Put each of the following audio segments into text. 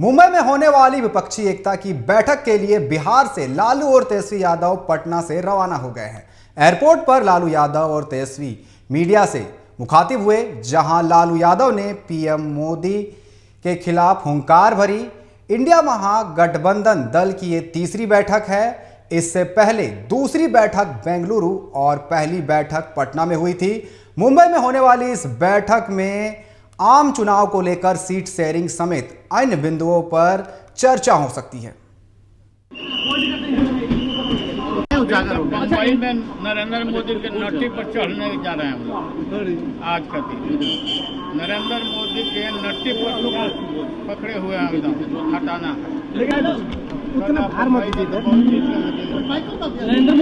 मुंबई में होने वाली विपक्षी एकता की बैठक के लिए बिहार से लालू और तेजस्वी यादव पटना से रवाना हो गए हैं। एयरपोर्ट पर लालू यादव और तेजस्वी मीडिया से मुखातिब हुए, जहां लालू यादव ने पीएम मोदी के खिलाफ हुंकार भरी। इंडिया महागठबंधन दल की ये तीसरी बैठक है। इससे पहले दूसरी बैठक बेंगलुरु और पहली बैठक पटना में हुई थी। मुंबई में होने वाली इस बैठक में आम चुनाव को लेकर सीट शेयरिंग समेत अन्य बिंदुओं पर चर्चा हो सकती है। मुंबई में नरेंद्र मोदी के नट्टी पर चढ़ने जा रहे हैं हम लोग। आज का दिन नरेंद्र मोदी के नट्टी पर पकड़े हुए हैं, एकदम हटाना है।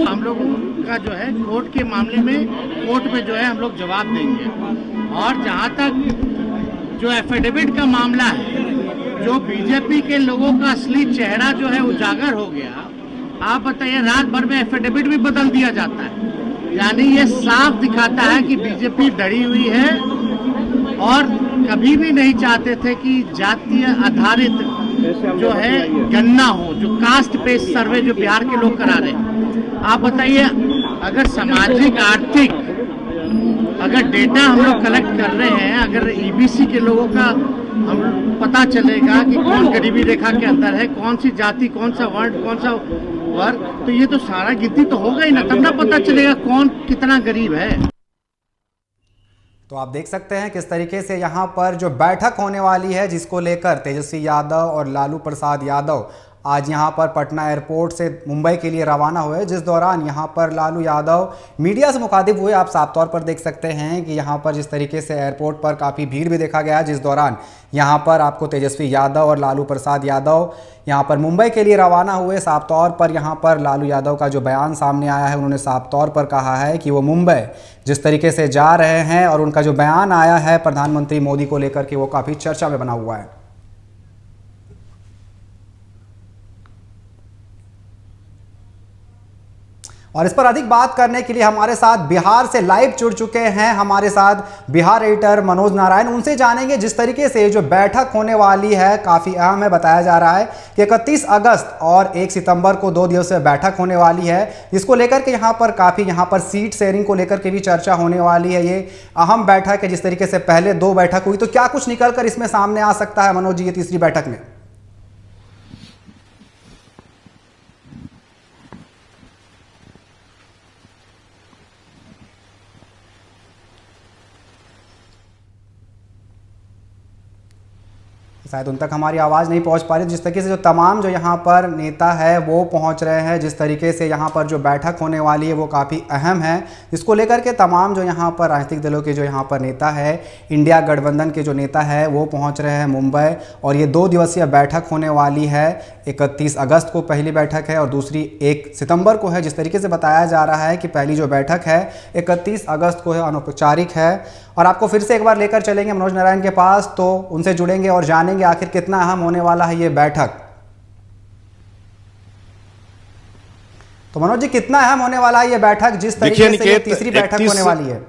हम लोग का जो है कोर्ट के मामले में कोर्ट में जो है हम लोग जवाब देंगे। और जहाँ तक जो एफिडेविट का मामला है, जो बीजेपी के लोगों का असली चेहरा जो है उजागर हो गया। आप बताइए, रात भर में एफिडेविट भी बदल दिया जाता है। यानी ये साफ दिखाता है कि बीजेपी डरी हुई है और कभी भी नहीं चाहते थे कि जातीय आधारित जो है गणना हो, जो कास्ट बेस्ड सर्वे जो बिहार के लोग करा रहे हैं। आप बताइए, अगर सामाजिक आर्थिक अगर डेटा हम लोग कलेक्ट कर रहे हैं, अगर ईबीसी के लोगों का हम पता चलेगा कि कौन गरीबी रेखा के अंदर है, कौन सी जाति, कौन सा वर्ण, कौन सा वर्ग, तो ये तो सारा गिनती तो होगा ही ना, तब ना पता चलेगा कौन कितना गरीब है। तो आप देख सकते हैं किस तरीके से यहाँ पर जो बैठक होने वाली है, जिसको लेकर तेजस्वी यादव और लालू प्रसाद यादव आज यहाँ पर पटना एयरपोर्ट से मुंबई के लिए रवाना हुए, जिस दौरान यहाँ पर लालू यादव मीडिया से मुखातिब हुए। आप साफ तौर पर देख सकते हैं कि यहाँ पर जिस तरीके से एयरपोर्ट पर काफ़ी भीड़ भी देखा गया, जिस दौरान यहाँ पर आपको तेजस्वी यादव और लालू प्रसाद यादव यहाँ पर मुंबई के लिए रवाना हुए। साफ तौर पर यहाँ पर लालू यादव का जो बयान सामने आया है, उन्होंने साफ तौर पर कहा है कि वो मुंबई जिस तरीके से जा रहे हैं, और उनका जो बयान आया है प्रधानमंत्री मोदी को लेकर के, वो काफ़ी चर्चा में बना हुआ है। और इस पर अधिक बात करने के लिए हमारे साथ बिहार से लाइव जुड़ चुके हैं हमारे साथ बिहार एडिटर मनोज नारायण। उनसे जानेंगे जिस तरीके से जो बैठक होने वाली है, काफ़ी अहम है। बताया जा रहा है कि 31 अगस्त और 1 सितंबर को 2 दिवसीय बैठक होने वाली है, जिसको लेकर के यहाँ पर सीट शेयरिंग को लेकर के भी चर्चा होने वाली है। ये अहम बैठक है। जिस तरीके से पहले 2 बैठक हुई, तो क्या कुछ निकल कर इसमें सामने आ सकता है मनोज जी, ये तीसरी बैठक में? शायद उन तक हमारी आवाज़ नहीं पहुंच पा रही। जिस तरीके से जो तमाम जो यहाँ पर नेता है वो पहुंच रहे हैं, जिस तरीके से यहाँ पर जो बैठक होने वाली है वो काफ़ी अहम है, जिसको लेकर के तमाम जो यहाँ पर राजनीतिक दलों के जो यहाँ पर नेता है, इंडिया गठबंधन के जो नेता है वो पहुँच रहे हैं मुंबई। और ये 2 दिवसीय बैठक होने वाली है। 31 अगस्त को पहली बैठक है और दूसरी 1 सितंबर को है। जिस तरीके से बताया जा रहा है कि पहली जो बैठक है 31 अगस्त को है, अनौपचारिक है। और आपको फिर से एक बार लेकर चलेंगे मनोज नारायण के पास, तो उनसे जुड़ेंगे और जानेंगे आखिर कितना अहम होने वाला है ये बैठक। तो मनोज जी, कितना अहम होने वाला है ये बैठक, जिस तरीके से ये तीसरी बैठक होने वाली है?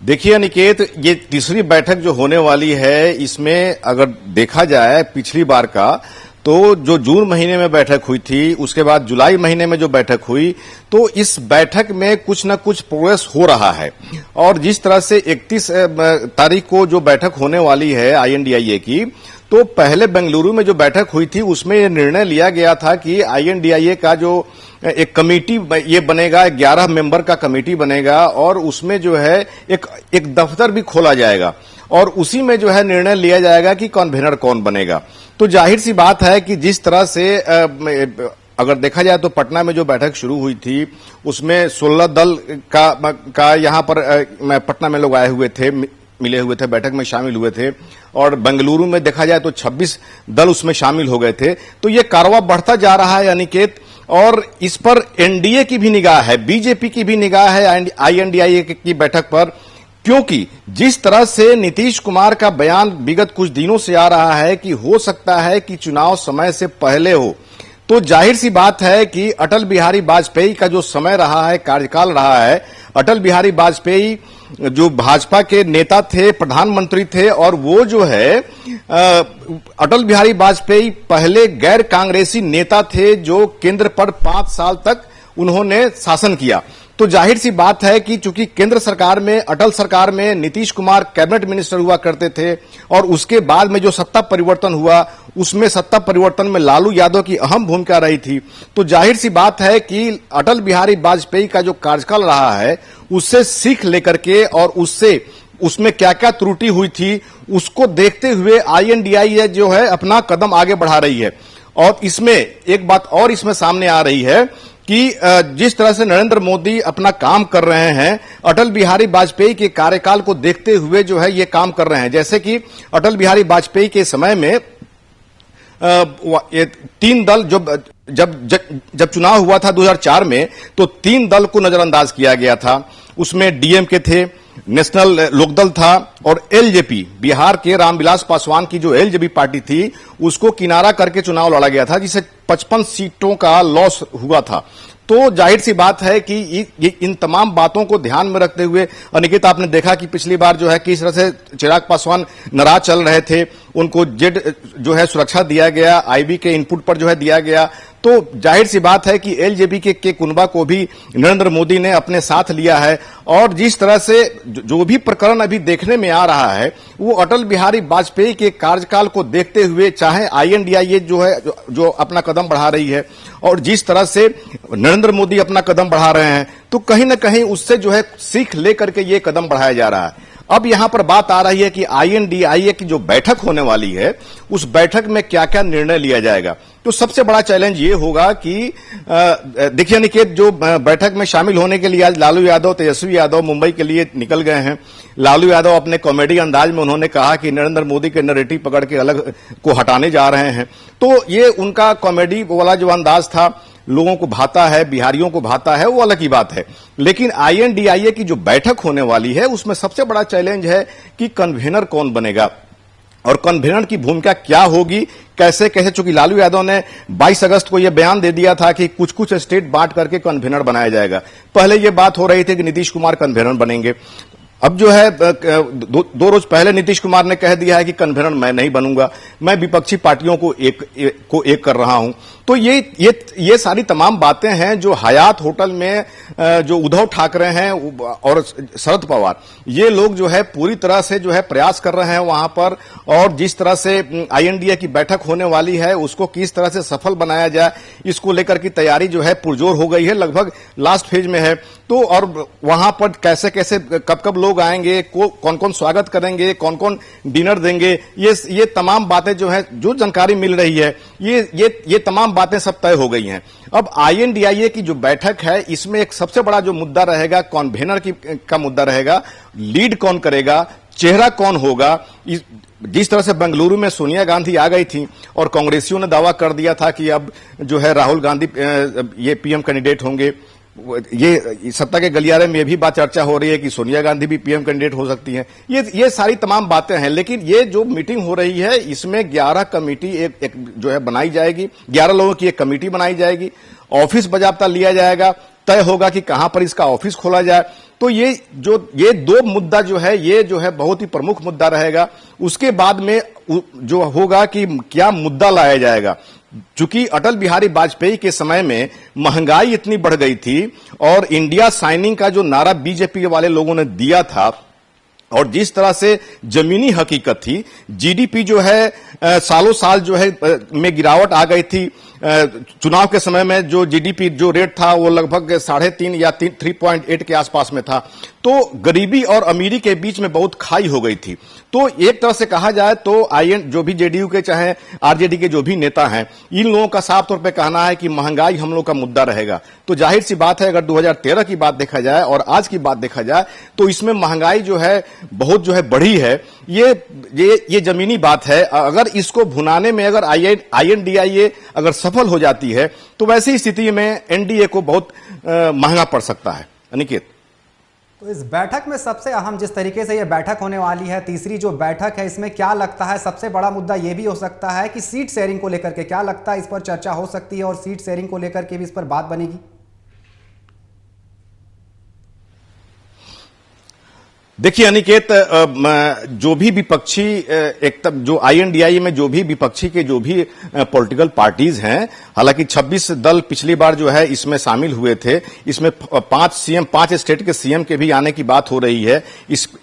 देखिए निकेत, ये तीसरी बैठक जो होने वाली है, इसमें अगर देखा जाए पिछली बार का, तो जो जून महीने में बैठक हुई थी, उसके बाद जुलाई महीने में जो बैठक हुई, तो इस बैठक में कुछ न कुछ प्रोग्रेस हो रहा है। और जिस तरह से 31 तारीख को जो बैठक होने वाली है आईएनडीआईए की, तो पहले बेंगलुरु में जो बैठक हुई थी उसमें यह निर्णय लिया गया था कि आईएनडीआईए का जो एक कमेटी ये बनेगा, 11 मेंबर का कमेटी बनेगा, और उसमें जो है एक दफ्तर भी खोला जाएगा, और उसी में जो है निर्णय लिया जाएगा कि कन्वेनर कौन बनेगा। तो जाहिर सी बात है कि जिस तरह से अगर देखा जाए तो पटना में जो बैठक शुरू हुई थी उसमें 16 दल का यहाँ पर पटना में लोग आए हुए थे, मिले हुए थे, बैठक में शामिल हुए थे। और बेंगलुरु में देखा जाए तो 26 दल उसमें शामिल हो गए थे। तो ये कारवां बढ़ता जा रहा है अनिकेत, और इस पर एनडीए की भी निगाह है, बीजेपी की भी निगाह है आईएनडीआईए की बैठक पर, क्योंकि जिस तरह से नीतीश कुमार का बयान विगत कुछ दिनों से आ रहा है कि हो सकता है कि चुनाव समय से पहले हो, तो जाहिर सी बात है कि अटल बिहारी वाजपेयी का जो समय रहा है, कार्यकाल रहा है, अटल बिहारी वाजपेयी जो भाजपा के नेता थे, प्रधानमंत्री थे, और वो जो है अटल बिहारी वाजपेयी पहले गैर कांग्रेसी नेता थे जो केंद्र पर 5 साल तक उन्होंने शासन किया। तो जाहिर सी बात है कि चूंकि केंद्र सरकार में, अटल सरकार में नीतीश कुमार कैबिनेट मिनिस्टर हुआ करते थे, और उसके बाद में जो सत्ता परिवर्तन हुआ उसमें सत्ता परिवर्तन में लालू यादव की अहम भूमिका रही थी। तो जाहिर सी बात है कि अटल बिहारी वाजपेयी का जो कार्यकाल रहा है उससे सीख लेकर के और उसमें क्या क्या त्रुटि हुई थी उसको देखते हुए INDIA जो है अपना कदम आगे बढ़ा रही है। और इसमें एक बात और इसमें सामने आ रही है कि जिस तरह से नरेंद्र मोदी अपना काम कर रहे हैं, अटल बिहारी वाजपेयी के कार्यकाल को देखते हुए जो है ये काम कर रहे हैं। जैसे कि अटल बिहारी वाजपेयी के समय में ये 3 दल जब चुनाव हुआ था 2004 में, तो 3 दल को नजरअंदाज किया गया था। उसमें DMK थे, नेशनल लोकदल था, और LJP, बिहार के रामविलास पासवान की जो LJP पार्टी थी उसको किनारा करके चुनाव लड़ा गया था, जिसे 55 सीटों का लॉस हुआ था। तो जाहिर सी बात है कि इन तमाम बातों को ध्यान में रखते हुए, अनिकेत, आपने देखा कि पिछली बार जो है किस तरह से चिराग पासवान नाराज चल रहे थे, उनको जेड जो है सुरक्षा दिया गया, IB के इनपुट पर जो है दिया गया। तो जाहिर सी बात है कि LJP के कुनबा को भी नरेंद्र मोदी ने अपने साथ लिया है, और जिस तरह से जो भी प्रकरण अभी देखने में आ रहा है वो अटल बिहारी वाजपेयी के कार्यकाल को देखते हुए, चाहे INDIA जो है जो अपना कदम बढ़ा रही है, और जिस तरह से नरेंद्र मोदी अपना कदम बढ़ा रहे हैं, तो कहीं ना कहीं उससे जो है सीख लेकर के ये कदम बढ़ाया जा रहा है। अब यहां पर बात आ रही है कि INDIA की जो बैठक होने वाली है उस बैठक में क्या क्या निर्णय लिया जाएगा। तो सबसे बड़ा चैलेंज ये होगा कि देखिए निकेत, जो बैठक में शामिल होने के लिए आज लालू यादव, तेजस्वी यादव मुंबई के लिए निकल गए हैं। लालू यादव अपने कॉमेडी अंदाज में उन्होंने कहा कि नरेंद्र मोदी के नैरेटिव पकड़ के अलग को हटाने जा रहे हैं। तो ये उनका कॉमेडी वाला जो अंदाज था लोगों को भाता है, बिहारियों को भाता है, वो अलग ही बात है। लेकिन INDIA की जो बैठक होने वाली है उसमें सबसे बड़ा चैलेंज है कि कन्वेनर कौन बनेगा और कन्वेनर की भूमिका क्या होगी, कैसे कैसे। चूंकि लालू यादव ने 22 अगस्त को यह बयान दे दिया था कि कुछ कुछ स्टेट बांट करके कन्वेनर बनाया जाएगा। पहले यह बात हो रही थी कि नीतीश कुमार कन्वेनर बनेंगे। अब जो है दो रोज पहले नीतीश कुमार ने कह दिया है कि कन्वेनर मैं नहीं बनूंगा, मैं विपक्षी पार्टियों को एक कर रहा हूं। तो ये सारी तमाम बातें हैं जो हयात होटल में जो उद्धव ठाकरे हैं और शरद पवार, ये लोग जो है पूरी तरह से जो है प्रयास कर रहे हैं वहां पर। और जिस तरह से INDIA की बैठक होने वाली है उसको किस तरह से सफल बनाया जाए, इसको लेकर की तैयारी जो है पुरजोर हो गई है, लगभग लास्ट फेज में है। तो और वहां पर कैसे कैसे कब कब लोग आएंगे, कौन कौन स्वागत करेंगे, कौन कौन डिनर देंगे, ये तमाम बातें जो है, जो जानकारी मिल रही है, ये तमाम बातें सब तय हो गई हैं। अब INDIA की जो बैठक है इसमें एक सबसे बड़ा जो मुद्दा रहेगा कन्वेनर का मुद्दा रहेगा। लीड कौन करेगा, चेहरा कौन होगा। जिस तरह से बेंगलुरु में सोनिया गांधी आ गई थी और कांग्रेसियों ने दावा कर दिया था कि अब जो है राहुल गांधी ये PM कैंडिडेट होंगे, ये सत्ता के गलियारे में ये भी बात चर्चा हो रही है कि सोनिया गांधी भी PM कैंडिडेट हो सकती हैं। ये सारी तमाम बातें हैं। लेकिन ये जो मीटिंग हो रही है इसमें 11 कमेटी एक जो है बनाई जाएगी, 11 लोगों की एक कमेटी बनाई जाएगी, ऑफिस बाजाबता लिया जाएगा, तय होगा कि कहां पर इसका ऑफिस खोला जाए। तो ये 2 मुद्दा जो है ये जो है बहुत ही प्रमुख मुद्दा रहेगा। उसके बाद में जो होगा कि क्या मुद्दा लाया जाएगा। चूंकि अटल बिहारी वाजपेयी के समय में महंगाई इतनी बढ़ गई थी और इंडिया साइनिंग का जो नारा BJP वाले लोगों ने दिया था और जिस तरह से जमीनी हकीकत थी, GDP जो है सालों साल जो है में गिरावट आ गई थी। चुनाव के समय में जो GDP जो रेट था वो लगभग 3.5 या 3.8 के आसपास में था। तो गरीबी और अमीरी के बीच में बहुत खाई हो गई थी। तो एक तरह से कहा जाए तो जो भी JDU के चाहे RJD के जो भी नेता हैं, इन लोगों का साफ तौर पे कहना है कि महंगाई हम लोग का मुद्दा रहेगा। तो जाहिर सी बात है, अगर 2013 की बात देखा जाए और आज की बात देखा जाए तो इसमें महंगाई जो है बहुत जो है बढ़ी है। ये जमीनी बात है। अगर इसको भुनाने में अगर INDIA अगर सफल हो जाती है तो वैसी स्थिति में NDA को बहुत महंगा पड़ सकता है। अनिकेत, तो इस बैठक में सबसे अहम जिस तरीके से ये बैठक होने वाली है, तीसरी जो बैठक है, इसमें क्या लगता है सबसे बड़ा मुद्दा ये भी हो सकता है कि सीट शेयरिंग को लेकर के क्या लगता है इस पर चर्चा हो सकती है और सीट शेयरिंग को लेकर के भी इस पर बात बनेगी? देखिए अनिकेत, जो भी विपक्षी एक तब जो आईएनडीआई में जो भी विपक्षी के जो भी पॉलिटिकल पार्टीज हैं, हालांकि 26 दल पिछली बार जो है इसमें शामिल हुए थे, इसमें 5 स्टेट के सीएम के भी आने की बात हो रही है।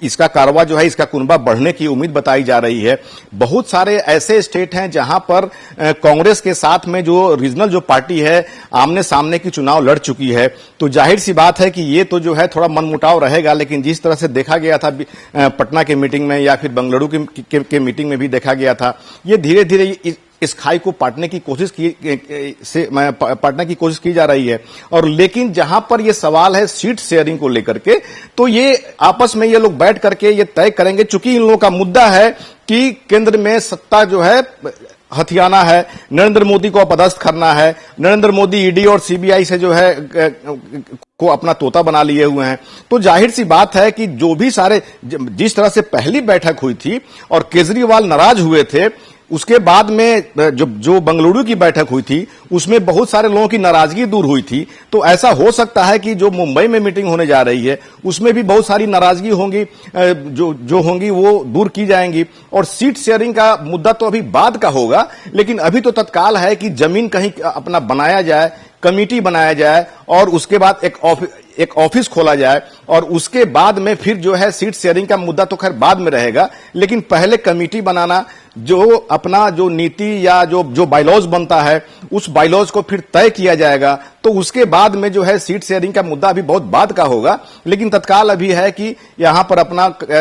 इसका कारवा जो है, इसका कुनबा बढ़ने की उम्मीद बताई जा रही है। बहुत सारे ऐसे स्टेट हैं जहां पर कांग्रेस के साथ में जो रीजनल जो पार्टी है आमने सामने की चुनाव लड़ चुकी है, तो जाहिर सी बात है कि ये तो जो है थोड़ा मनमुटाव रहेगा। लेकिन जिस तरह से देखा गया था पटना के मीटिंग में या फिर बेंगलुरु के मीटिंग में भी देखा गया था, ये धीरे धीरे इस खाई को पाटने की कोशिश की जा रही है। और लेकिन जहां पर ये सवाल है सीट शेयरिंग को लेकर के, तो ये आपस में ये लोग बैठ करके ये तय करेंगे, चूंकि इन लोगों का मुद्दा है कि केंद्र में सत्ता जो है हथियाना है, नरेंद्र मोदी को अपदस्थ करना है, नरेंद्र मोदी ईडी और सीबीआई से जो है को अपना तोता बना लिए हुए हैं। तो जाहिर सी बात है कि जो भी सारे जिस तरह से पहली बैठक हुई थी और केजरीवाल नाराज हुए थे, उसके बाद में जो बेंगलुरु की बैठक हुई थी उसमें बहुत सारे लोगों की नाराजगी दूर हुई थी। तो ऐसा हो सकता है कि जो मुंबई में मीटिंग होने जा रही है उसमें भी बहुत सारी नाराजगी होंगी, जो होंगी वो दूर की जाएंगी। और सीट शेयरिंग का मुद्दा तो अभी बाद का होगा, लेकिन अभी तो तत्काल है कि जमीन कहीं अपना बनाया जाए, कमेटी बनाया जाए और उसके बाद एक ऑफिस खोला जाए और उसके बाद में फिर जो है सीट शेयरिंग का मुद्दा तो खैर बाद में रहेगा, लेकिन पहले कमेटी बनाना, जो अपना जो नीति या जो बायलॉज बनता है उस बायलॉज को फिर तय किया जाएगा। तो उसके बाद में जो है सीट शेयरिंग का मुद्दा अभी बहुत बाद का होगा, लेकिन तत्काल अभी है कि यहां पर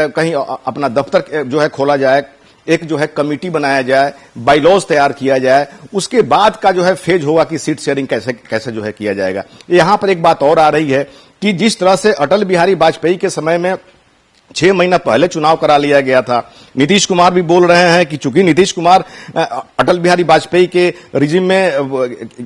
कहीं अपना दफ्तर जो है खोला जाए, एक जो है कमेटी बनाया जाए, बायलॉज तैयार किया जाए, उसके बाद का जो है फेज होगा कि सीट शेयरिंग कैसे जो है किया जाएगा। यहां पर एक बात और आ रही है कि जिस तरह से अटल बिहारी वाजपेयी के समय में 6 महीना पहले चुनाव करा लिया गया था, नीतीश कुमार भी बोल रहे हैं कि चूंकि नीतीश कुमार अटल बिहारी वाजपेयी के रिजिम में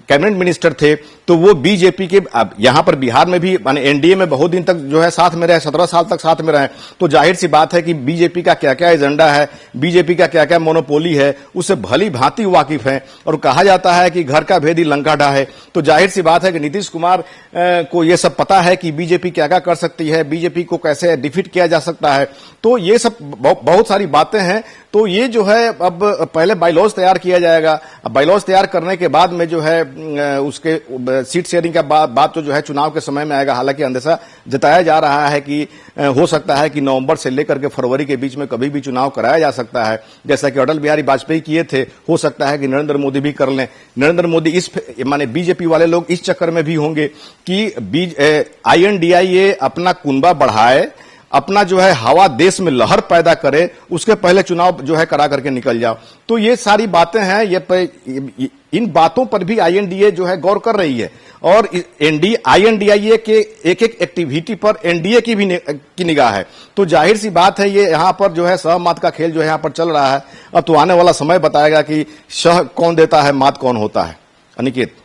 कैबिनेट मिनिस्टर थे, तो वो बीजेपी के यहां पर बिहार में भी माने एनडीए में बहुत दिन तक जो है साथ में रहे, 17 साल तक साथ में रहे। तो जाहिर सी बात है कि बीजेपी का क्या क्या एजेंडा है, बीजेपी का क्या क्या मोनोपोली है, उससे भली भांति वाकिफ है। और कहा जाता है कि घर का भेदी लंका ढाहे, तो जाहिर सी बात है कि नीतीश कुमार को यह सब पता है कि बीजेपी क्या क्या कर सकती है, बीजेपी को कैसे डिफीट किया जा सकता है। तो ये सब बहुत सारी बातें हैं। तो ये जो है अब पहले बायलॉज तैयार किया जाएगा, बायलॉज तैयार करने के बाद में जो है उसके सीट शेयरिंग का बात तो जो है चुनाव के समय में आएगा। हालांकि अंदेशा जताया जा रहा है कि हो सकता है कि नवंबर से लेकर के फरवरी के बीच में कभी भी चुनाव कराया जा सकता है, जैसा कि अटल बिहारी वाजपेयी किए थे। हो सकता है कि नरेंद्र मोदी भी कर लें। नरेंद्र मोदी माने बीजेपी वाले लोग इस चक्कर में भी होंगे कि आईएनडीआई अपना कुनबा बढ़ाए, अपना जो है हवा देश में लहर पैदा करे, उसके पहले चुनाव जो है करा करके निकल जाओ। तो ये सारी बातें हैं, इन बातों पर भी आईएनडीए जो है गौर कर रही है। और आईएनडीआई के एक एक्टिविटी पर एनडीए की भी की निगाह है। तो जाहिर सी बात है ये यहां पर जो है सहमत का खेल जो है यहां पर चल रहा है। अब तो आने वाला समय बताएगा कि शह कौन देता है, मात कौन होता है। अनिकेत,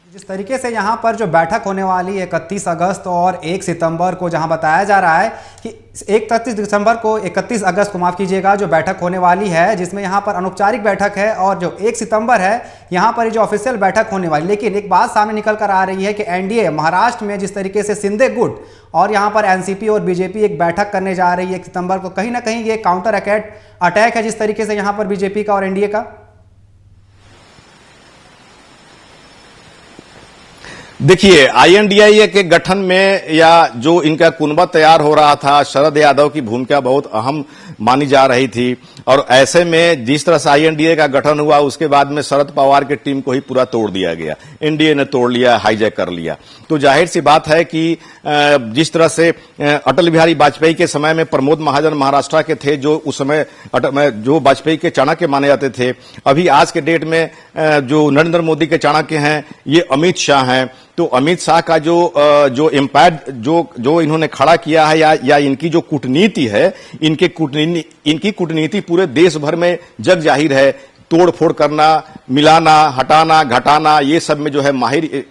जिस तरीके से यहाँ पर जो बैठक होने वाली है 31 अगस्त और 1 सितंबर को, जहाँ बताया जा रहा है कि 31 अगस्त को माफ कीजिएगा, जो बैठक होने वाली है जिसमें यहाँ पर अनौपचारिक बैठक है, और जो 1 सितंबर है यहाँ पर जो ऑफिशियल बैठक होने वाली। लेकिन एक बात सामने निकल कर आ रही है कि एनडीए महाराष्ट्र में जिस तरीके से शिंदे गुट और यहाँ पर एनसीपी और बीजेपी एक बैठक करने जा रही है 1 सितंबर को, कहीं ना कहीं ये काउंटर अटैक है जिस तरीके से यहाँ पर बीजेपी का और एनडीए का। देखिए, आईएनडीआई के गठन में या जो इनका कुनबा तैयार हो रहा था, शरद यादव की भूमिका बहुत अहम मानी जा रही थी। और ऐसे में जिस तरह से आईएनडीए का गठन हुआ उसके बाद में शरद पवार की टीम को ही पूरा तोड़ दिया गया, एनडीए ने तोड़ लिया, हाईजैक कर लिया। तो जाहिर सी बात है कि जिस तरह से अटल बिहारी वाजपेयी के समय में प्रमोद महाजन महाराष्ट्र के थे, जो उस समय जो वाजपेयी के चाणक्य माने जाते थे। अभी आज के डेट में जो नरेंद्र मोदी के चाणक्य हैं ये अमित शाह हैं। तो अमित शाह का जो एम्पायर जो इन्होंने खड़ा किया है या इनकी जो कूटनीति है, इनकी कूटनीति पूरे देश भर में जग जाहिर है। तोड़ फोड़ करना, मिलाना, हटाना, घटाना, ये सब में जो है माहिर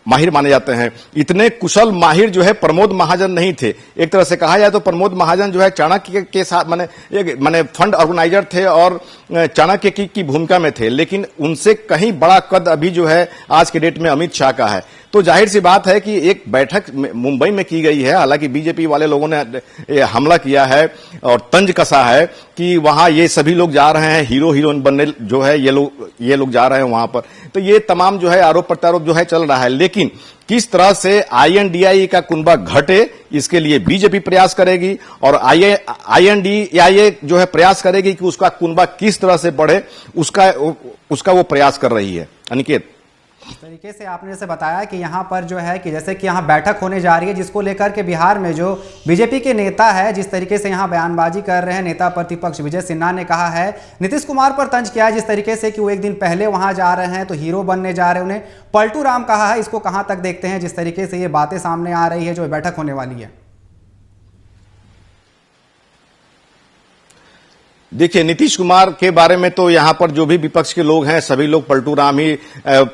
माहिर माने जाते हैं। इतने कुशल माहिर जो है प्रमोद महाजन नहीं थे। एक तरह से कहा जाए तो प्रमोद महाजन जो है चाणक्य के साथ माने फंड ऑर्गेनाइजर थे और चाणक्य की भूमिका में थे, लेकिन उनसे कहीं बड़ा कद अभी जो है आज के डेट में अमित शाह का है। तो जाहिर सी बात है कि एक बैठक मुंबई में की गई है, हालांकि बीजेपी वाले लोगों ने हमला किया है और तंज कसा है कि वहां ये सभी लोग जा रहे हैं, हीरो हीरोइन बनने जो है ये लोग जा रहे हैं वहां पर। तो ये तमाम जो है आरोप प्रत्यारोप जो है चल रहा है, लेकिन किस तरह से INDIA का कुनबा घटे इसके लिए बीजेपी प्रयास करेगी और INDIA जो है प्रयास करेगी कि उसका कुनबा किस तरह से बढ़े, उसका वो प्रयास कर रही है। अनिकेत, इस तरीके से आपने जैसे बताया कि यहाँ पर जो है कि जैसे कि यहाँ बैठक होने जा रही है, जिसको लेकर के बिहार में जो बीजेपी के नेता है जिस तरीके से यहाँ बयानबाजी कर रहे हैं, नेता प्रतिपक्ष विजय सिन्हा ने कहा है, नीतीश कुमार पर तंज किया है जिस तरीके से कि वो एक दिन पहले वहां जा रहे हैं तो हीरो बनने जा रहे हैं, उन्हें पलटू राम कहा है। इसको कहां तक देखते हैं जिस तरीके से ये बातें सामने आ रही है जो बैठक होने वाली है? देखिए, नीतीश कुमार के बारे में तो यहां पर जो भी विपक्ष के लोग हैं सभी लोग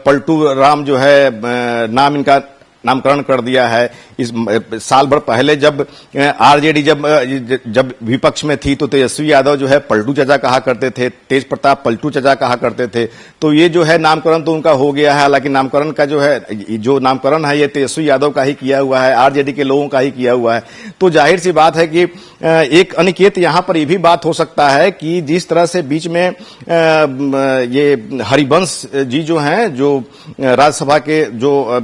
पलटू राम जो है नाम इनका नामकरण कर दिया है। इस साल भर पहले जब आरजेडी जब विपक्ष में थी तो तेजस्वी यादव जो है पलटू चचा कहा करते थे, तेज प्रताप पलटू चचा कहा करते थे। तो ये जो है नामकरण तो उनका हो गया है, हालांकि नामकरण का जो नामकरण है ये तेजस्वी यादव का ही किया हुआ है, आरजेडी के लोगों का ही किया हुआ है। तो जाहिर सी बात है कि एक अनिकेत यहां पर यह भी बात हो सकता है कि जिस तरह से बीच में ये हरिवंश जी जो हैं, जो राज्यसभा के जो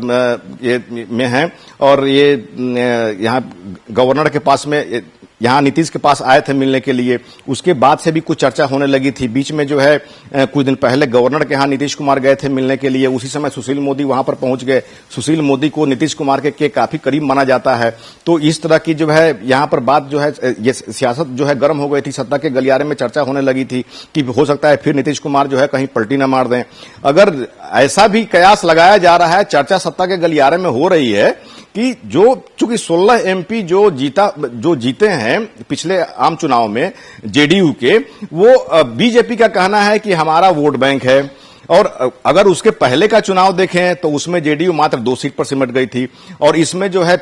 में हैं और ये यहाँ गवर्नर के पास में यहाँ नीतीश के पास आए थे मिलने के लिए, उसके बाद से भी कुछ चर्चा होने लगी थी। बीच में जो है कुछ दिन पहले गवर्नर के यहाँ नीतीश कुमार गए थे मिलने के लिए, उसी समय सुशील मोदी वहां पर पहुंच गए। सुशील मोदी को नीतीश कुमार के काफी करीब माना जाता है। तो इस तरह की जो है यहाँ पर बात जो है ये सियासत जो है गर्म हो गई थी, सत्ता के गलियारे में चर्चा होने लगी थी कि हो सकता है फिर नीतीश कुमार जो है कहीं पलटी न मार दें। अगर ऐसा भी कयास लगाया जा रहा है, चर्चा सत्ता के गलियारे में हो रही है कि चूंकि 16 MP जो जीते हैं पिछले आम चुनाव में जेडीयू के, वो बीजेपी का कहना है कि हमारा वोट बैंक है। और अगर उसके पहले का चुनाव देखें तो उसमें जेडीयू मात्र 2 सीट पर सिमट गई थी और इसमें जो है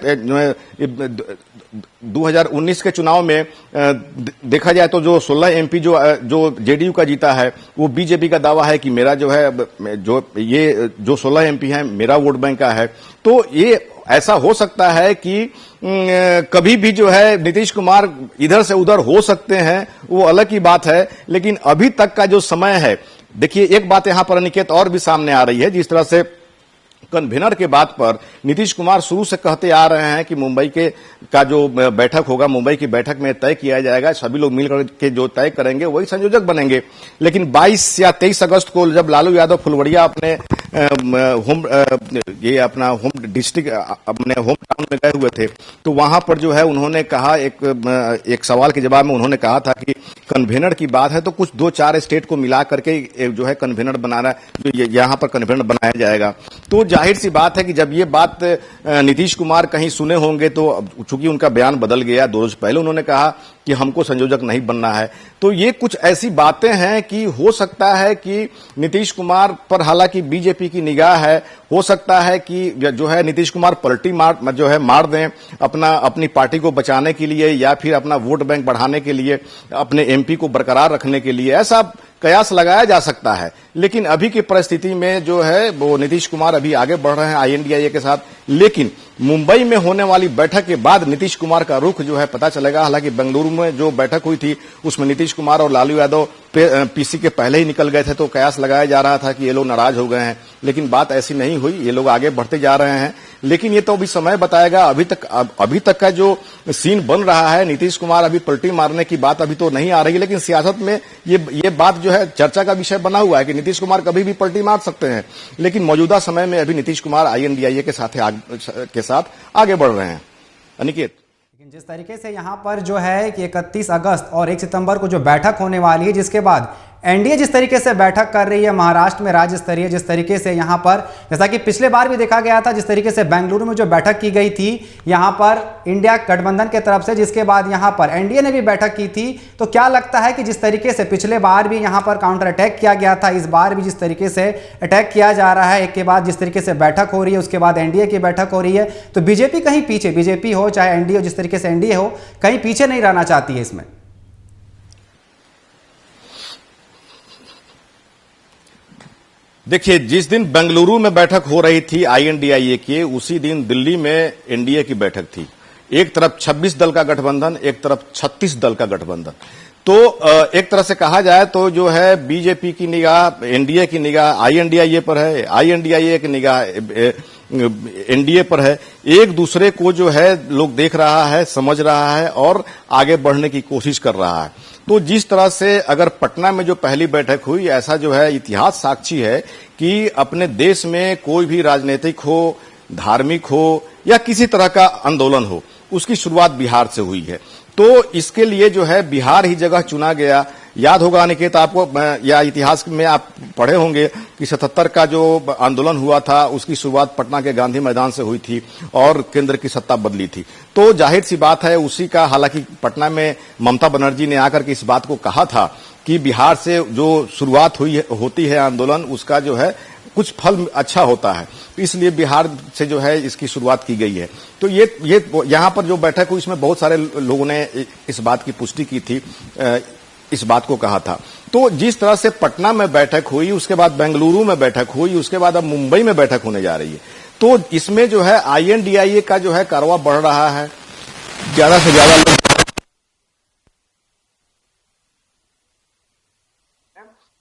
2019 के चुनाव में देखा जाए तो जो 16 MP जो जेडीयू का जीता है वो बीजेपी का दावा है कि मेरा जो है जो 16 MP है मेरा वोट बैंक का है। तो ये ऐसा हो सकता है कि कभी भी जो है नीतीश कुमार इधर से उधर हो सकते हैं, वो अलग की बात है। लेकिन अभी तक का जो समय है, देखिए एक बात यहां पर अनिकेत और भी सामने आ रही है, जिस तरह से कन्वेनर के बात पर नीतीश कुमार शुरू से कहते आ रहे हैं कि मुंबई का जो बैठक होगा, मुंबई की बैठक में तय किया जाएगा, सभी लोग मिलकर के जो तय करेंगे वही संयोजक बनेंगे। लेकिन 22 या 23 अगस्त को जब लालू यादव फुलवड़िया अपने होम डिस्ट्रिक्ट अपने होम टाउन में गए हुए थे, तो वहां पर जो है उन्होंने कहा, एक सवाल के जवाब में उन्होंने कहा था कि कन्वेनर की बात है तो कुछ 2-4 स्टेट को मिला करके जो है कन्वेनर बनाना, जो यहाँ पर कन्वेनर बनाया जाएगा। तो जाहिर सी बात है कि जब ये बात नीतीश कुमार कहीं सुने होंगे, तो चूंकि उनका बयान बदल गया, 2 रोज पहले उन्होंने कहा कि हमको संयोजक नहीं बनना है। तो ये कुछ ऐसी बातें हैं कि हो सकता है कि नीतीश कुमार पर हालांकि बीजेपी की निगाह है, हो सकता है कि जो है नीतीश कुमार पलटी मार दें अपनी पार्टी को बचाने के लिए या फिर अपना वोट बैंक बढ़ाने के लिए, अपने एमपी को बरकरार रखने के लिए, ऐसा कयास लगाया जा सकता है। लेकिन अभी की परिस्थिति में जो है वो नीतीश कुमार अभी आगे बढ़ रहे हैं INDIA के साथ। लेकिन मुंबई में होने वाली बैठक के बाद नीतीश कुमार का रुख जो है पता चलेगा। हालांकि बेंगलुरु में जो बैठक हुई थी उसमें नीतीश कुमार और लालू यादव पीसी के पहले ही निकल गए थे, तो कयास लगाया जा रहा था कि ये लोग नाराज हो गए हैं। लेकिन बात ऐसी नहीं हुई, ये लोग आगे बढ़ते जा रहे हैं। लेकिन ये तो अभी समय बताएगा। अभी तक का जो सीन बन रहा है, नीतीश कुमार अभी पलटी मारने की बात अभी तो नहीं आ रही, लेकिन सियासत में ये बात जो है चर्चा का विषय बना हुआ है कि नीतीश कुमार कभी भी पलटी मार सकते हैं। लेकिन मौजूदा समय में अभी नीतीश कुमार INDIA के साथ आगे बढ़ रहे हैं। अनिकेत, लेकिन जिस तरीके से यहाँ पर जो है कि 31 अगस्त और 1 सितंबर को जो बैठक होने वाली है, जिसके बाद एनडीए जिस तरीके से बैठक कर रही है महाराष्ट्र में राज्य स्तरीय, जिस तरीके से यहाँ पर जैसा कि पिछले बार भी देखा गया था, जिस तरीके से बेंगलुरु में जो बैठक की गई थी यहाँ पर इंडिया गठबंधन के तरफ से, जिसके बाद यहाँ पर एनडीए ने भी बैठक की थी, तो क्या लगता है कि जिस तरीके से पिछले बार भी यहाँ पर काउंटर अटैक किया गया था, इस बार भी जिस तरीके से अटैक किया जा रहा है, एक के बाद जिस तरीके से बैठक हो रही है, उसके बाद एनडीए की बैठक हो रही है, तो बीजेपी कहीं पीछे, बीजेपी हो चाहे एनडीए हो, जिस तरीके से एनडीए हो, कहीं पीछे नहीं रहना चाहती है इसमें? देखिए, जिस दिन बेंगलुरु में बैठक हो रही थी आईएनडीआईए की, उसी दिन दिल्ली में एनडीए की बैठक थी। एक तरफ 26 दल का गठबंधन, एक तरफ 36 दल का गठबंधन। तो एक तरह से कहा जाए तो जो है बीजेपी की निगाह, एनडीए की निगाह आईएनडीआईए पर है, आईएनडीआईए की निगाह एनडीए पर है। एक दूसरे को जो है लोग देख रहा है, समझ रहा है और आगे बढ़ने की कोशिश कर रहा है। तो जिस तरह से अगर पटना में जो पहली बैठक हुई, ऐसा जो है इतिहास साक्षी है कि अपने देश में कोई भी राजनीतिक हो, धार्मिक हो या किसी तरह का आंदोलन हो, उसकी शुरुआत बिहार से हुई है। तो इसके लिए जो है बिहार ही जगह चुना गया। याद होगा अनिकेत आपको, या इतिहास में आप पढ़े होंगे कि 77 का जो आंदोलन हुआ था, उसकी शुरुआत पटना के गांधी मैदान से हुई थी और केंद्र की सत्ता बदली थी। तो जाहिर सी बात है उसी का, हालांकि पटना में ममता बनर्जी ने आकर के इस बात को कहा था कि बिहार से जो शुरुआत होती है आंदोलन, उसका जो है कुछ फल अच्छा होता है, इसलिए बिहार से जो है इसकी शुरुआत की गई है। तो ये यहां पर जो बैठक हुई, इसमें बहुत सारे लोगों ने इस बात की पुष्टि की थी, इस बात को कहा था। तो जिस तरह से पटना में बैठक हुई, उसके बाद बेंगलुरु में बैठक हुई, उसके बाद अब मुंबई में बैठक होने जा रही है। तो इसमें जो है आईएनडीआईए का जो है कारवा बढ़ रहा है, ज्यादा से ज्यादा लोग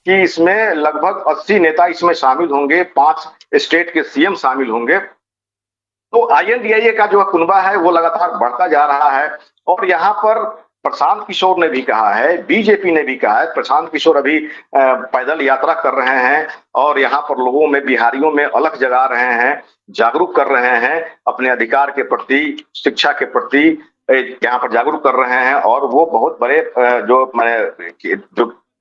कि इसमें लगभग 80 नेता इसमें शामिल होंगे, 5 स्टेट के सीएम शामिल होंगे। तो आईएनडीआईए का जो कुनबा है वो लगातार बढ़ता जा रहा है। और यहाँ पर प्रशांत किशोर ने भी कहा है, बीजेपी ने भी कहा है, प्रशांत किशोर अभी पैदल यात्रा कर रहे हैं और यहाँ पर लोगों में, बिहारियों में अलख जगा रहे हैं, जागरूक कर रहे हैं, अपने अधिकार के प्रति, शिक्षा के प्रति यहाँ पर जागरूक कर रहे हैं। और वो बहुत बड़े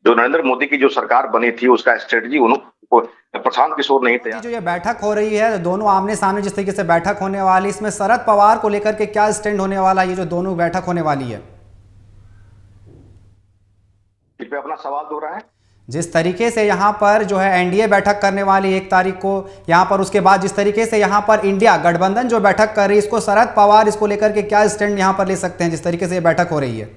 जो नरेंद्र मोदी की जो सरकार बनी थी, उसका स्ट्रेटजी प्रशांत किशोर नहीं तैयार। जो ये बैठक हो रही है, दोनों आमने सामने जिस तरीके से बैठक होने वाली, इसमें शरद पवार को लेकर के क्या स्टैंड होने वाला है, ये जो दोनों बैठक होने वाली है? इस पे अपना सवाल दोहरा है। जिस तरीके से यहाँ पर जो है एनडीए बैठक करने वाली 1 तारीख को, यहाँ पर उसके बाद जिस तरीके से यहाँ पर इंडिया गठबंधन जो बैठक कर रही है, इसको शरद पवार इसको लेकर के क्या स्टैंड यहाँ पर ले सकते हैं, जिस तरीके से ये बैठक हो रही है?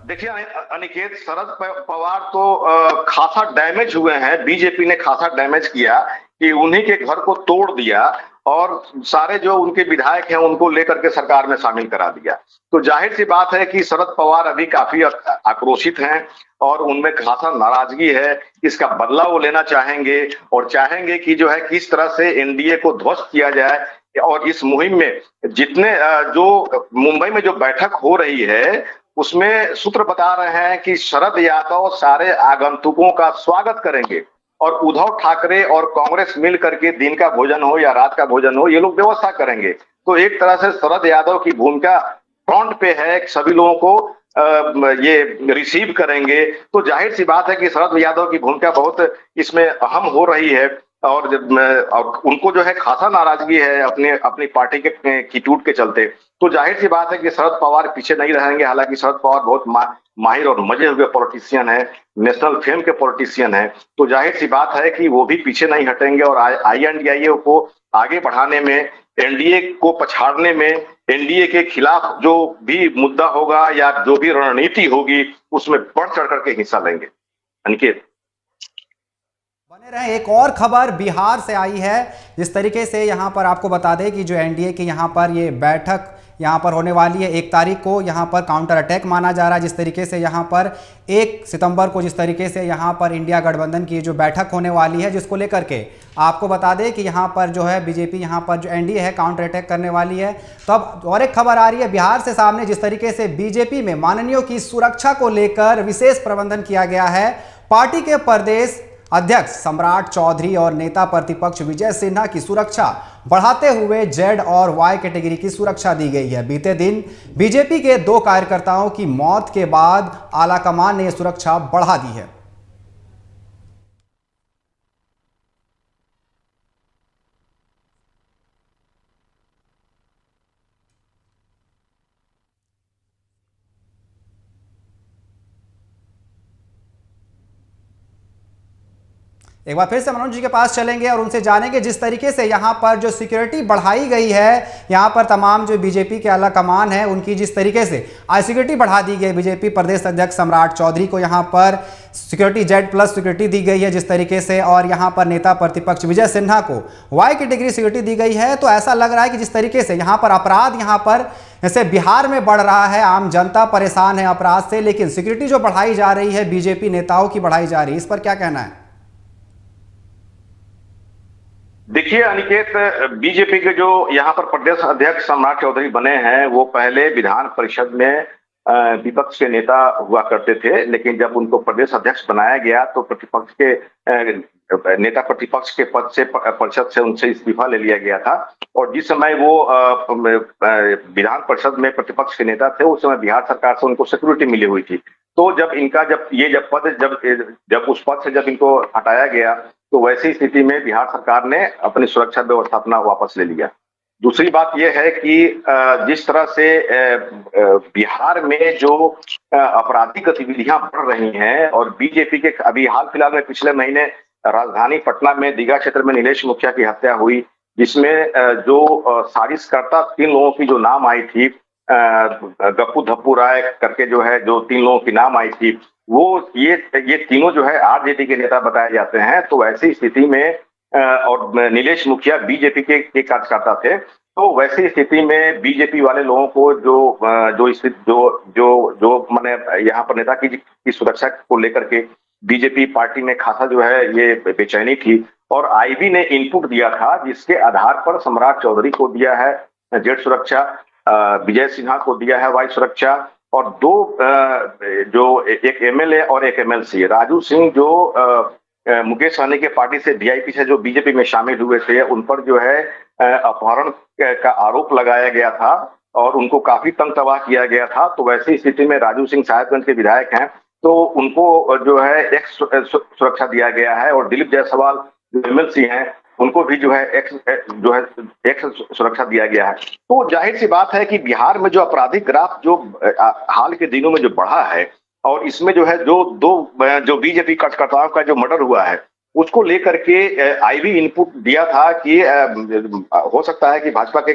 देखिए अनिकेत, शरद पवार तो खासा डैमेज हुए हैं। बीजेपी ने खासा डैमेज किया कि उन्हीं के घर को तोड़ दिया और सारे जो उनके विधायक हैं उनको लेकर के सरकार में शामिल करा दिया। तो जाहिर सी बात है कि शरद पवार अभी काफी आक्रोशित हैं और उनमें खासा नाराजगी है। इसका बदला वो लेना चाहेंगे और चाहेंगे कि जो है किस तरह से एनडीए को ध्वस्त किया जाए। और इस मुहिम में जितने जो मुंबई में जो बैठक हो रही है, उसमें सूत्र बता रहे हैं कि शरद यादव सारे आगंतुकों का स्वागत करेंगे और उद्धव ठाकरे और कांग्रेस मिल करके दिन का भोजन हो या रात का भोजन हो, ये लोग व्यवस्था करेंगे। तो एक तरह से शरद यादव की भूमिका फ्रंट पे है, सभी लोगों को ये रिसीव करेंगे। तो जाहिर सी बात है कि शरद यादव की भूमिका बहुत इसमें अहम हो रही है और उनको जो है खासा नाराजगी है अपनी पार्टी की टूट के चलते। तो जाहिर सी बात है कि शरद पवार पीछे नहीं रहेंगे। हालांकि शरद पवार बहुत माहिर और मजे हुए पॉलिटिशियन है, नेशनल फेम के पॉलिटिशियन है। तो जाहिर सी बात है कि वो भी पीछे नहीं हटेंगे और आईएनडीआईए को आगे बढ़ाने में, एनडीए को पछाड़ने में, एनडीए के खिलाफ जो भी मुद्दा होगा या जो भी रणनीति होगी, उसमें बढ़ चढ़ करके हिस्सा लेंगे। अनिकेत, बने रहे। एक और खबर बिहार से आई है, जिस तरीके से यहाँ पर आपको बता दें कि जो एनडीए की यहाँ पर ये बैठक यहाँ पर होने वाली है 1 तारीख को, यहाँ पर काउंटर अटैक माना जा रहा है। जिस तरीके से यहाँ पर 1 सितंबर को जिस तरीके से यहाँ पर इंडिया गठबंधन की जो बैठक होने वाली है, जिसको लेकर के आपको बता दें कि यहाँ पर जो है बीजेपी, यहाँ पर जो एनडीए है, काउंटर अटैक करने वाली है। तो अब और एक खबर आ रही है बिहार से सामने, जिस तरीके से बीजेपी में माननीयों की सुरक्षा को लेकर विशेष प्रबंधन किया गया है। पार्टी के प्रदेश अध्यक्ष सम्राट चौधरी और नेता प्रतिपक्ष विजय सिन्हा की सुरक्षा बढ़ाते हुए जेड और वाई कैटेगरी की सुरक्षा दी गई है। बीते दिन बीजेपी के 2 कार्यकर्ताओं की मौत के बाद आलाकमान ने सुरक्षा बढ़ा दी है। एक बार फिर से मनोज जी के पास चलेंगे और उनसे जानेंगे जिस तरीके से यहाँ पर जो सिक्योरिटी बढ़ाई गई है, यहाँ पर तमाम जो बीजेपी के आला कमान है उनकी जिस तरीके से आज सिक्योरिटी बढ़ा दी गई। बीजेपी प्रदेश अध्यक्ष सम्राट चौधरी को यहाँ पर सिक्योरिटी Z+ सिक्योरिटी दी गई है जिस तरीके से, और यहाँ पर नेता प्रतिपक्ष विजय सिन्हा को वाई कैटेगरी सिक्योरिटी दी गई है। तो ऐसा लग रहा है कि जिस तरीके से यहाँ पर अपराध यहाँ पर जैसे बिहार में बढ़ रहा है, आम जनता परेशान है अपराध से, लेकिन सिक्योरिटी जो बढ़ाई जा रही है बीजेपी नेताओं की बढ़ाई जा रही है, इस पर क्या कहना है? देखिए अनिकेत, बीजेपी के जो यहाँ पर प्रदेश अध्यक्ष सम्राट चौधरी बने हैं वो पहले विधान परिषद में विपक्ष के नेता हुआ करते थे, लेकिन जब उनको प्रदेश अध्यक्ष बनाया गया तो प्रतिपक्ष के नेता प्रतिपक्ष के पद से परिषद से उनसे इस्तीफा ले लिया गया था। और जिस समय वो विधान परिषद में प्रतिपक्ष के नेता थे उस समय बिहार सरकार से उनको सिक्योरिटी मिली हुई थी। तो जब इनका जब उस पद से जब इनको हटाया गया तो वैसी स्थिति में बिहार सरकार ने अपनी सुरक्षा व्यवस्था अपना वापस ले लिया। दूसरी बात यह है कि जिस तरह से बिहार में जो आपराधिक गतिविधियां बढ़ रही हैं और बीजेपी के अभी हाल फिलहाल में पिछले महीने राजधानी पटना में दीघा क्षेत्र में नीलेश मुखिया की हत्या हुई, जिसमें जो साजिशकर्ता 3 लोगों की जो नाम आई थी, गप्पू धप्पू राय करके जो 3 लोगों की नाम आई थी, वो ये तीनों जो है आरजेडी के नेता बताए जाते हैं। तो ऐसी स्थिति में और नीलेश मुखिया बीजेपी के कार्यकर्ता थे, तो वैसी स्थिति में बीजेपी वाले लोगों को जो माने यहाँ पर नेता की सुरक्षा को लेकर के बीजेपी पार्टी में खासा जो है ये बेचैनी थी। और आईबी ने इनपुट दिया था जिसके आधार पर सम्राट चौधरी को दिया है जेड सुरक्षा, विजय सिन्हा को दिया है वाई सुरक्षा, और 2 जो एक एमएलए और एक एमएलसी राजू सिंह जो मुकेश सहनी के पार्टी से वीआईपी से जो बीजेपी में शामिल हुए थे, उन पर जो है अपहरण का आरोप लगाया गया था और उनको काफी तंग तबाह किया गया था। तो वैसी स्थिति में राजू सिंह साहेबगंज के विधायक हैं, तो उनको जो है एक सुरक्षा दिया गया है, और दिलीप जायसवाल जो एमएलसी हैं उनको भी जो है एक सुरक्षा दिया गया है। तो जाहिर सी बात है कि बिहार में जो आपराधिक ग्राफ जो हाल के दिनों में जो बढ़ा है, और इसमें जो है जो बीजेपी कार्यकर्ताओं का जो मर्डर हुआ है उसको लेकर के आईबी इनपुट दिया था कि हो सकता है कि भाजपा के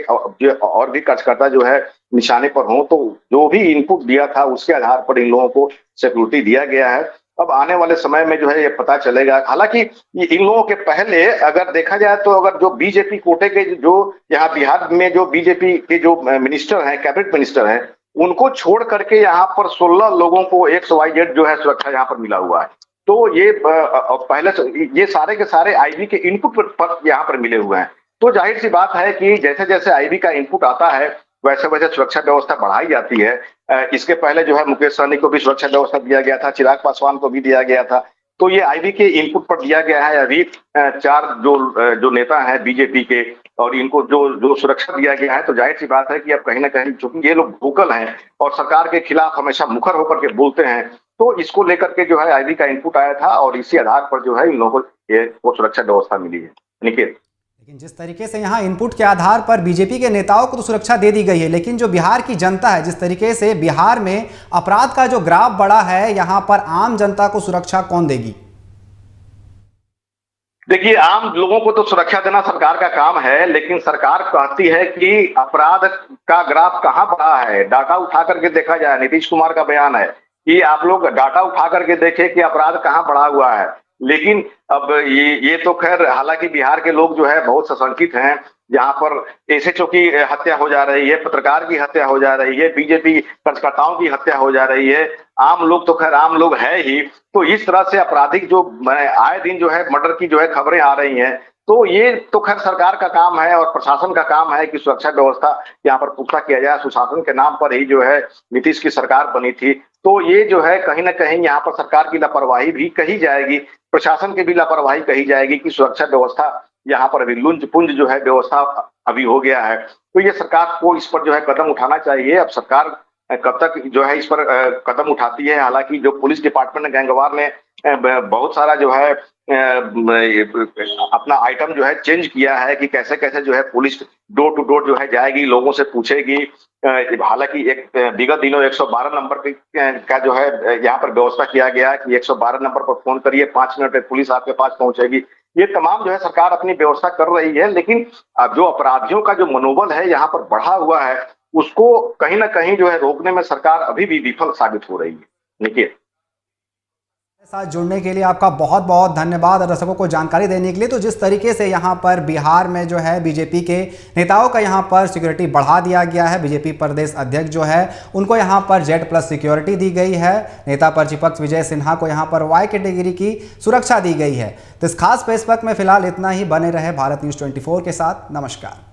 और भी कार्यकर्ता जो है निशाने पर हों। तो जो भी इनपुट दिया था उसके आधार पर इन लोगों को सिक्योरिटी दिया गया है। अब आने वाले समय में जो है ये पता चलेगा। हालांकि इन लोगों के पहले अगर देखा जाए तो अगर जो बीजेपी कोटे के जो यहाँ बिहार में जो बीजेपी के जो मिनिस्टर हैं, कैबिनेट मिनिस्टर हैं, उनको छोड़ करके यहाँ पर 16 लोगों को XYZ जो है सुरक्षा यहाँ पर मिला हुआ है। तो ये पहले ये सारे के सारे आईबी के इनपुट पर यहाँ पर मिले हुए हैं। तो जाहिर सी बात है कि जैसे जैसे आईबी का इनपुट आता है वैसे वैसे सुरक्षा व्यवस्था बढ़ाई जाती है। इसके पहले जो है मुकेश सहनी को भी सुरक्षा व्यवस्था दिया गया था, चिराग पासवान को भी दिया गया था। तो ये आईबी के इनपुट पर दिया गया है। अभी 4 जो नेता हैं बीजेपी के, और इनको जो सुरक्षा दिया गया है, तो जाहिर सी बात है कि अब कहीं ना कहीं चूंकि ये लोग वोकल हैं और सरकार के खिलाफ हमेशा मुखर होकर के बोलते हैं, तो इसको लेकर के जो है आईबी का इनपुट आया था और इसी आधार पर जो है इन लोगों को सुरक्षा व्यवस्था मिली है। निकेत, लेकिन जिस तरीके से यहाँ इनपुट के आधार पर बीजेपी के नेताओं को तो सुरक्षा दे दी गई है, लेकिन जो बिहार की जनता है, जिस तरीके से बिहार में अपराध का जो ग्राफ बढ़ा है, यहाँ पर आम जनता को सुरक्षा कौन देगी? देखिए, आम लोगों को तो सुरक्षा देना सरकार का काम है, लेकिन सरकार कहती है कि अपराध का ग्राफ कहाँ बढ़ा है। डाटा उठा करके देखा जाए, नीतीश कुमार का बयान है कि आप लोग डाटा उठा करके देखें कि अपराध कहाँ बढ़ा हुआ है। लेकिन अब ये तो खैर, हालांकि बिहार के लोग जो है बहुत सशंकित हैं। जहां पर एसएचओ की हत्या हो जा रही है, पत्रकार की हत्या हो जा रही है, बीजेपी कार्यकर्ताओं की हत्या हो जा रही है, आम लोग तो खैर आम लोग है ही। तो इस तरह से आपराधिक जो आए दिन जो है मर्डर की जो है खबरें आ रही हैं, तो ये तो खैर सरकार का काम है और प्रशासन का काम है कि सुरक्षा व्यवस्था यहाँ पर पुख्ता किया जाए। सुशासन के नाम पर ही जो है नीतीश की सरकार बनी थी, तो ये जो है कहीं ना कहीं यहाँ पर सरकार की लापरवाही भी कही जाएगी। प्रशासन की भी लापरवाही कही जाएगी कि सुरक्षा व्यवस्था यहाँ पर अभी लुंज पुंज जो है व्यवस्था अभी हो गया है। तो ये सरकार को इस पर जो है कदम उठाना चाहिए। अब सरकार कब तक जो है इस पर कदम उठाती है। हालांकि जो पुलिस डिपार्टमेंट गैंगवार ने बहुत सारा जो है अपना आइटम जो है चेंज किया है कि कैसे कैसे जो है पुलिस डोर टू डोर जो है जाएगी, लोगों से पूछेगी। हालांकि एक विगत दिनों 112 नंबर का जो है यहाँ पर व्यवस्था किया गया कि 112 नंबर पर फोन करिए, 5 मिनट में पुलिस आपके पास पहुंचेगी। ये तमाम जो है सरकार अपनी व्यवस्था कर रही है, लेकिन अब जो अपराधियों का जो मनोबल है यहाँ पर बढ़ा हुआ है, उसको कहीं ना कहीं जो है रोकने में सरकार अभी भी विफल साबित हो रही है। देखिए, साथ जुड़ने के लिए आपका बहुत बहुत धन्यवाद और दर्शकों को जानकारी देने के लिए। तो जिस तरीके से यहाँ पर बिहार में जो है बीजेपी के नेताओं का यहाँ पर सिक्योरिटी बढ़ा दिया गया है, बीजेपी प्रदेश अध्यक्ष जो है उनको यहाँ पर Z+ सिक्योरिटी दी गई है, नेता प्रतिपक्ष विजय सिन्हा को यहाँ पर Y कैटेगरी की सुरक्षा दी गई है। तो इस खास फेसबुक में फिलहाल इतना ही। बने रहे भारत न्यूज़ 24 के साथ। नमस्कार।